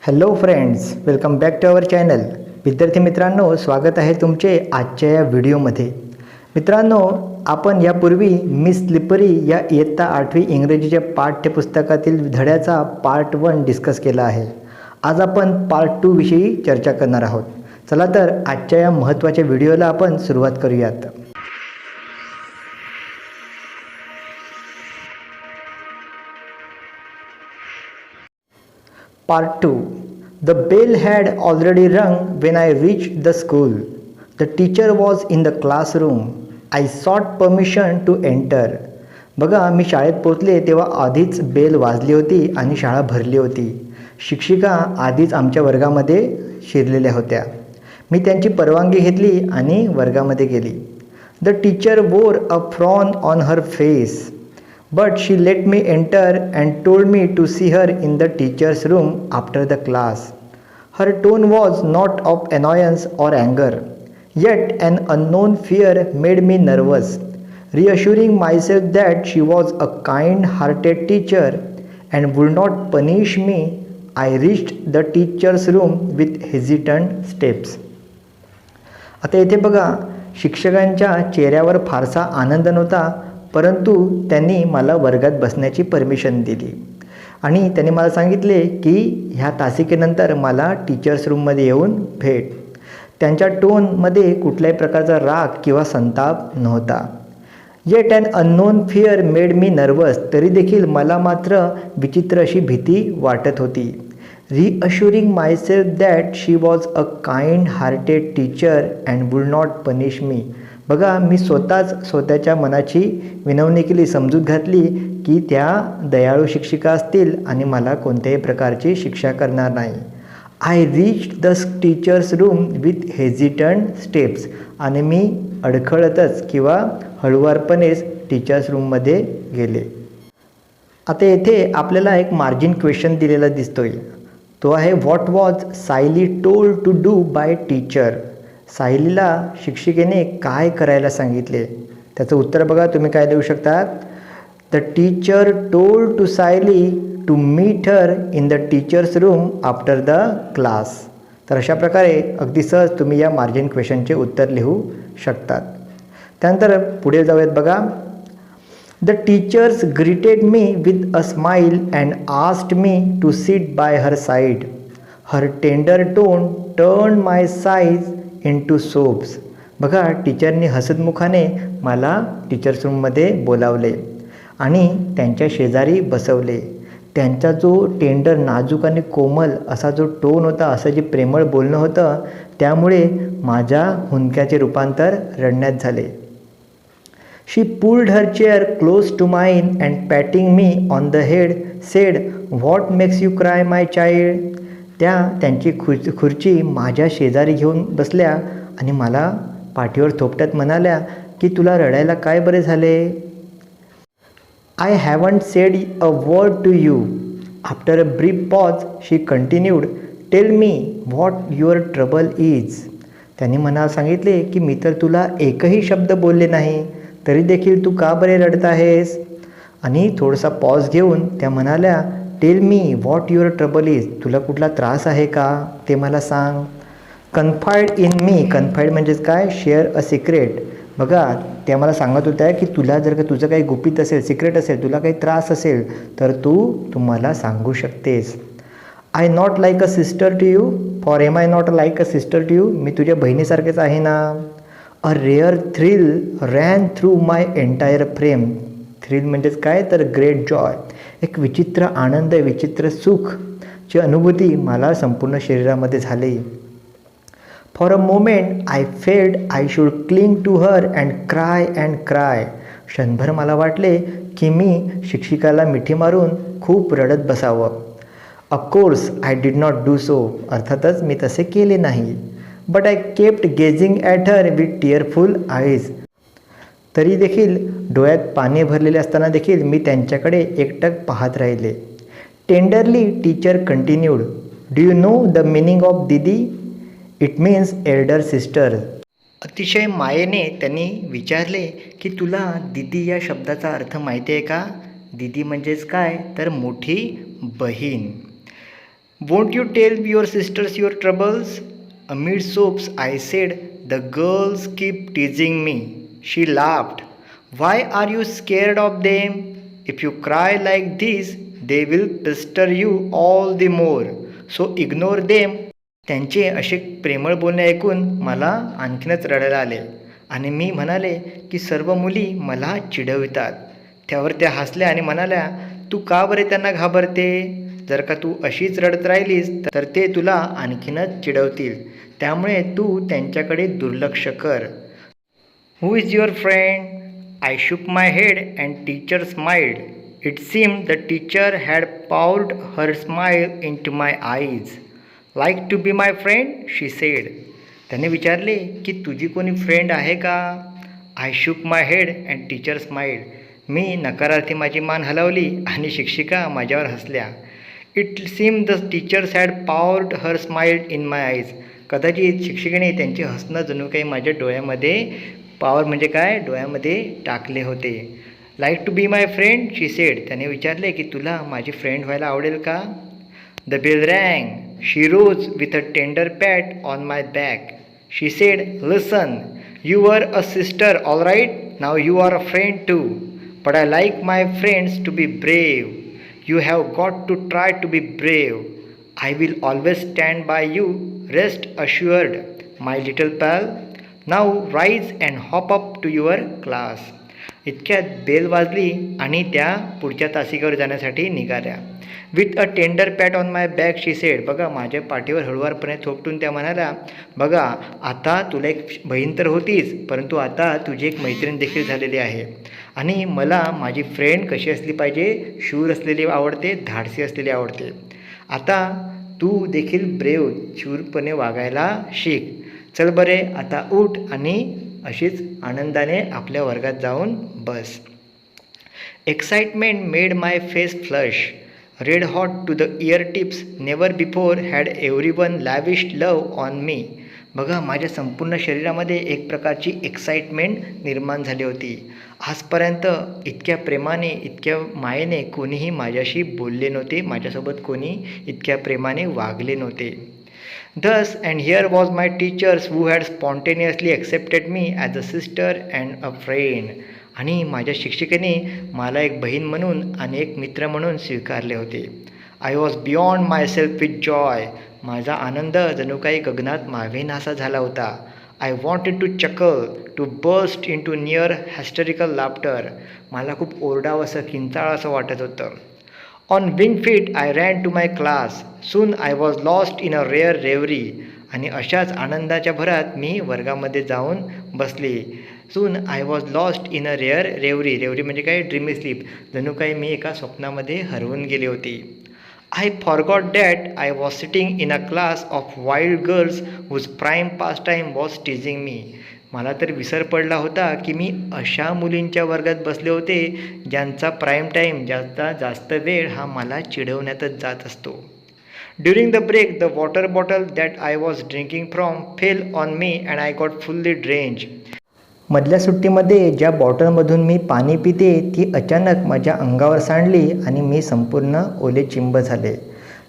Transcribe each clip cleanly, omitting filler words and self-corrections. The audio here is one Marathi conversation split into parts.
Hello friends, welcome back to our channel. विद्यार्थी मित्रांनो, स्वागत आहे तुमचे आजच्या या व्हिडिओमध्ये. मित्रांनो, आपण यापूर्वी मिस स्लिपरी या इयत्ता 8वी इंग्रजीच्या पाठ्यपुस्तकातील धड्याचा पार्ट 1 डिस्कस केला आहे. आज आपण पार्ट 2 विषयी चर्चा करणार आहोत. चला तर आजच्या या महत्त्वाच्या व्हिडिओला आपण सुरुवात करूयात. Part 2. The bell had already rung when I reached the school. The teacher was in the classroom. I sought permission to enter. बघा, मी शाळेत पोहोचले तेव्हा आधीच बेल वाजली होती आणि शाळा भरली होती. शिक्षिका आधीच आमच्या वर्गामध्ये शिरलेल्या होत्या. मी त्यांची परवानगी घेतली आणि वर्गामध्ये गेली. The teacher wore a frown on her face. But she let me enter and told me to see her in the teacher's room after the class. Her tone was not of annoyance or anger, yet an unknown fear made me nervous. Reassuring myself that she was a kind-hearted teacher and would not punish me, I reached the teacher's room with hesitant steps. आता येथे बघा, शिक्षकांच्या चेहऱ्यावर फारसा आनंद नव्हता, परंतु त्यांनी मला वर्गात बसण्याची परमिशन दिली आणि त्यांनी मला सांगितले की ह्या तासिकेनंतर मला टीचर्स रूममध्ये येऊन भेट. त्यांच्या टोनमध्ये कुठल्याही प्रकारचा राग किंवा संताप नव्हता. Yet an unknown fear made me nervous. तरी देखील मला मात्र विचित्र अशी भीती वाटत होती. Reassuring myself that she was a kind hearted teacher and would not punish me. बघा, मी स्वतःच्या मनाची विनवणी केली, समजूत घातली की त्या दयाळू शिक्षिका असतील आणि मला कोणत्याही प्रकारची शिक्षा करणार नाही. I reach the teachers room with hesitant steps. आणि मी अडखळतच किंवा हळुवारपणेच टीचर्स रूममध्ये गेले. आता येथे आपल्याला एक मार्जिन क्वेश्चन दिलेला दिसतोय. तो आहे, what was Sayali told to do by teacher. सायलीला शिक्षिकेने काय करायला सांगितले. त्याचं उत्तर बघा, तुम्ही काय देऊ शकता. The teacher told to Sayali to meet her in the teachers room after the class. तर अशा प्रकारे अगदी सहज तुम्ही या मार्जिन क्वेश्चनचे उत्तर लिहू शकतात. त्यानंतर पुढे जाऊयात बघा. The teachers greeted me with a smile and asked me to sit by her side. Her tender tone turn my sighs into sobs. बघा, टीचरनी हसतमुखाने मला टीचर्स रूममध्ये बोलावले आणि त्यांच्या शेजारी बसवले. त्यांचा जो टेंडर, नाजूक आणि कोमल असा जो टोन होता, असं जे प्रेमळ बोलणं होतं, त्यामुळे माझ्या हुंदक्याचे रूपांतर रडण्यात झाले. She pulled her chair close to mine and patting me on the head said, what makes you cry my child. त्या त्यांची खुर्ची माझ्या शेजारी घेऊन बसल्या आणि मला पाठीवर थोपटत म्हणाल्या की तुला रडायला काय बरे झाले. I haven't said a word to you. After a brief pause she continued, tell me what your trouble is. त्यांनी मला सांगितले की मी तर तुला एकही शब्द बोलले नाही, तरी देखील तू का बरे रडत आहेस. आणि थोडासा पॉज घेऊन त्या म्हणाल्या, tail me what your trouble is. तुला कुठला त्रास आहे का ते मला सांग. कन्फाईड इन मी. कन्फाईड म्हणजेच काय, शेअर अ सिक्रेट. बघा, त्या मला सांगत होत्या की तुला जर का तुझं काही गुपित असेल, सिक्रेट असेल, तुला काही त्रास असेल तर तू मला सांगू शकतेस. I not like a sister to you. For am I not like a sister to you. मी तुझ्या बहिणीसारखेच आहे ना. A rare thrill ran through my entire frame. Thrill म्हणजेच काय, तर ग्रेट जॉय. एक विचित्र आनंद, विचित्र सुखची अनुभूती मला संपूर्ण शरीरामध्ये झाली. For a moment I felt I should cling to her and cry and cry. क्षणभर मला वाटले की मी शिक्षिकाला मिठी मारून खूप रडत बसावं. Of course I did not do so. अर्थातच मी तसे केले नाही. But I kept gazing at her with tearful eyes. तरी देखील डोळ्यात पाणी भरलेले असताना देखील मी त्यांच्याकडे एकटक पाहत राहिले. Tenderly teacher continued, do you know the meaning of didi. It means elder sister. अतिशय मायेने त्यांनी विचारले की तुला दीदी या शब्दाचा अर्थ माहिती आहे का. दीदी म्हणजेच काय, तर मोठी बहीण. Won't you tell your sisters your troubles? Amid sobs, I said, the girls keep teasing me. She laughed. Why are you scared of them? If you cry like this, they will pester you all the more. So ignore them. त्यांचे असे प्रेमळ बोलणे ऐकून मला आणखीनच रडायला आले आणि मी म्हणाले की सर्व मुली मला चिडवितात. त्यावर त्या हसल्या आणि म्हणाल्या, तू का बरे त्यांना घाबरते? जर का तू अशीच रडत राहिलीस तर ते तुला आणखीनच चिडवतील. त्यामुळे तू त्यांच्याकडे दुर्लक्ष कर. Who is your friend? I shook my head and teacher smiled. It seemed the teacher had poured her smile into my eyes. Like to be my friend? She said. त्याने विचारले की तुझी कोणी फ्रेंड आहे का? I shook my head and teacher smiled. मी नकारार्थी माझी मान हलवली आणि शिक्षिका माझ्यावर हसल्या. It seem the teachers had poured her smiled in my eyes. कदाचित शिक्षिकेने त्यांचे हसणं जणू काही माझ्या डोळ्यामध्ये, पॉवर म्हणजे काय, डोळ्यामध्ये टाकले होते. Like to be my friend? She said. त्याने विचारले की तुला माझी फ्रेंड व्हायला आवडेल का? The bell rang. She rose with a tender pat on my back. She said, listen, you were a sister, all right? Now you are a friend too. But I like my friends to be brave. You have got to try to be brave. I will always stand by you. Rest assured, my little pal. Now rise and hop up to your class. इतक्यात बेल वाजली आणि त्या पुढच्या तासिकेवर जाण्यासाठी निघाल्या. With a tender pat on my back, she said. बघा, माझ्या पाठीवर हळुवारपणे थोपटून त्या म्हणाल्या, बघा, आता तुला एक बहीण तर होतीच, परंतु आता तुझी एक मैत्रीण देखील झालेली आहे आणि मला माझी फ्रेंड कशी असली पाहिजे? शूर असलेली आवडते, धाडसी असलेली आवडते. आता तू देखील ब्रेव, शूरपणे वागायला शिक. चल बरे, आता उठ आणि अशीच आनंदाने आपल्या वर्गात जाऊन बस. Excitement made my face flush. Red hot to the ear tips. Never before had everyone lavished love on me. बघा, माझ्या संपूर्ण शरीरामध्ये एक प्रकारची एक्साइटमेंट निर्माण झाली होती. आजपर्यंत इतक्या प्रेमाने, इतक्या मायेने कोणीही माझ्याशी बोलले नव्हते, माझ्यासोबत कोणी इतक्या प्रेमाने वागले नव्हते. Thus, and here was my teachers who had spontaneously accepted me as a sister and a friend. आणि माझ्या शिक्षिकेने मला एक बहीण म्हणून आणि एक मित्र म्हणून स्वीकारले होते. I was beyond myself with joy. माझा आनंद जणू काही गगनात मावेनासा झाला होता. I wanted to chuckle, to burst into near hysterical laughter. मला खूप ओरडावंसं, किंचाळावंसं वाटत होतं. On wing feet I ran to my class. Soon I was lost in a rare reverie. आणि अशाच आनंदाच्या भरात मी वर्गामध्ये जाऊन बसले. Soon I was lost in a rare reverie. Reverie म्हणजे काय? Dreamy sleep. जणू काही मी एका स्वप्नामध्ये हरवून गेले होते. I forgot that I was sitting in a class of wild girls whose prime pastime was teasing me. मला तर विसर पडला होता की मी अशा मुलींच्या वर्गात बसले होते ज्यांचा प्राईम टाईम, ज्यांचा जास्त वेळ हा मला चिडवण्यातच जात असतो. During the break the water bottle that I was drinking from fell on me and I got fully drench. मधल्या सुट्टीमध्ये ज्या बॉटलमधून मी पाणी पिते ती अचानक माझ्या अंगावर सांडली आणि मी संपूर्ण ओलेचिंब झाले.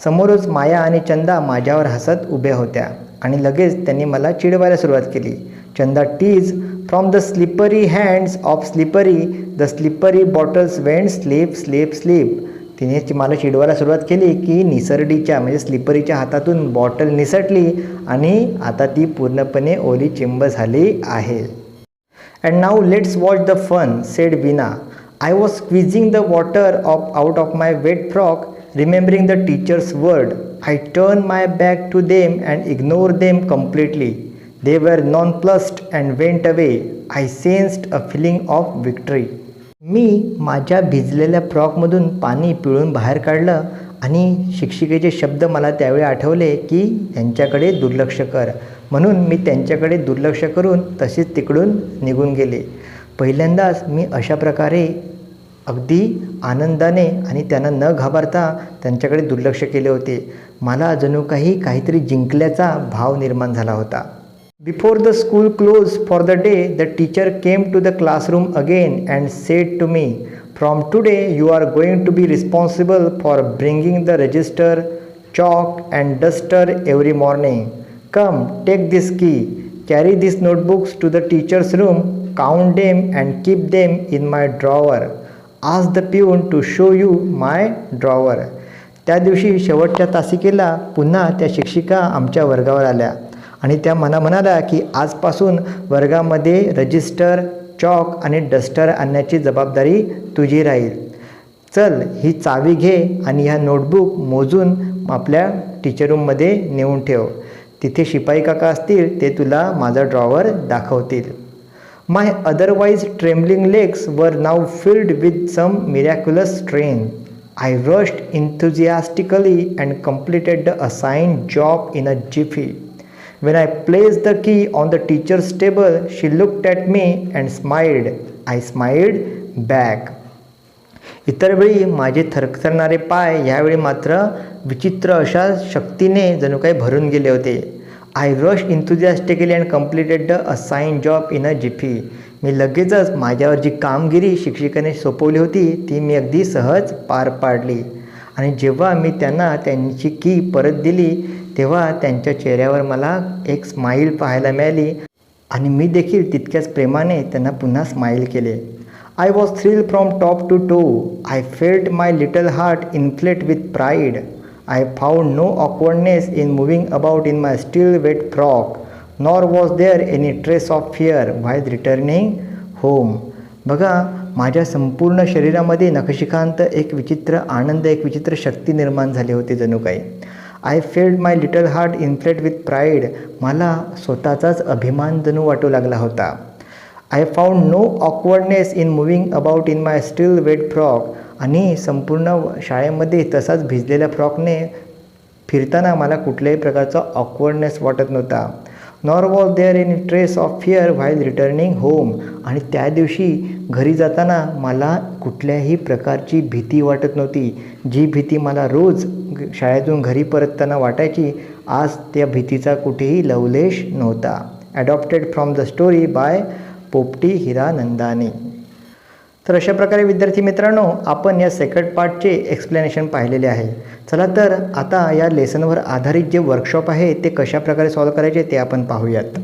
समोरच माया आणि चंदा माझ्यावर हसत उभ्या होत्या आणि लगेच त्यांनी मला चिडवायला सुरुवात केली. Chanda tease, from the slippery hands of slippery the slippery bottles went slip slip slip. तिने मला चिडवायला सुरुवात केली की निसरडीच्या म्हणजे स्लिपरीच्या हातातून बॉटल निसटली आणि आता ती पूर्णपणे ओली चिंब झाली आहे. And now let's watch the fun, said Veena. I was squeezing the water out of my wet frock, remembering the teacher's word. I turned my back to them and ignored them completely. They were nonplussed and went away. I sensed a feeling of victory. मी माझ्या भिजलेल्या फ्रॉकमधून पाणी पिळून बाहेर काढलं आणि शिक्षिकेचे शब्द मला त्यावेळी आठवले की त्यांच्याकडे दुर्लक्ष कर. म्हणून मी त्यांच्याकडे दुर्लक्ष करून तसेच तिकडून निघून गेले. पहिल्यांदाच मी अशा प्रकारे अगदी आनंदाने आणि त्यांना न घाबरता त्यांच्याकडे दुर्लक्ष केले होते. मला जणू काहीतरी जिंकल्याचा भाव निर्माण झाला होता. Before the school close for the day the teacher came to the classroom again and said to me, from today you are going to be responsible for bringing the register chalk and duster every morning. Come, take this key, carry these notebooks to the teacher's room, count them and keep them in my drawer. Ask the peon to show you my drawer. त्या दिवशी शेवटच्या तासिकेला पुन्हा त्या शिक्षिका आमच्या वर्गावर आल्या आणि त्या मला म्हणाल्या की आजपासून वर्गामध्ये रजिस्टर, चॉक आणि डस्टर आणण्याची जबाबदारी तुझी राहील. चल, ही चावी घे आणि ह्या नोटबुक मोजून आपल्या टीचर रूममध्ये नेऊन ठेव. तिथे शिपाई काका असतील, ते तुला माझा ड्रॉवर दाखवतील. माय अदरवाईज ट्रेम्बलिंग लेग्स वर now filled with some miraculous strength. I rushed enthusiastically and completed the assigned job in a jiffy. When I placed the key on the teacher's table, she looked at me and smiled. I smiled back. इतर वेळी माझे थरथरणारे पाय यावेळी मात्र विचित्र अशा शक्तीने जणू काही भरून गेले होते. I rushed enthusiastically and completed the assigned job in a jiffy. मी लगेचच माझ्यावर जी कामगिरी शिक्षिकेने सोपवली होती ती मी अगदी सहज पार पाडली. आणि जेव्हा मी त्यांना त्यांची की परत दिली तेव्हा त्यांच्या चेहऱ्यावर मला एक स्माईल पाहायला मिळाली आणि मी देखील तितक्याच प्रेमाने त्यांना पुन्हा स्माईल केले. I was thrilled from top to toe. I felt my little heart inflate with pride. I found no awkwardness in moving about in my still wet frock, nor was there any trace of fear while returning home. बघा, माझ्या संपूर्ण शरीरामध्ये नखशिखांत एक विचित्र आनंद, एक विचित्र शक्ती निर्माण झाली होती जणू काही. I felt my little heart inflate with pride. मला स्वतःचाच अभिमान जणू वाटू लागला होता. I found no awkwardness in moving about in my still wet frock. आणि संपूर्ण शाळेमध्ये तसाच भिजलेल्या फ्रॉकने फिरताना मला कुठल्याही प्रकारचा ऑकवर्डनेस वाटत नव्हता. Nor was there any trace of fear while returning home. आणि त्या दिवशी घरी जाताना मला कुठल्याही प्रकारची भीती वाटत नव्हती. जी भीती मला रोज शाळेतून घरी परतताना वाटायची, आज त्या भीतीचा कुठेही लवलेश नव्हता. Adopted from the story by पोपटी हिरानंदानी. तर अशा प्रकारे विद्यार्थी मित्रांनो, आपण या सेकंड पार्टचे एक्सप्लेनेशन पाहिलेले आहे. चला तर आता या लेसनवर आधारित जे वर्कशॉप आहे ते कशा प्रकारे सॉल्व करायचे ते आपण पाहूयात.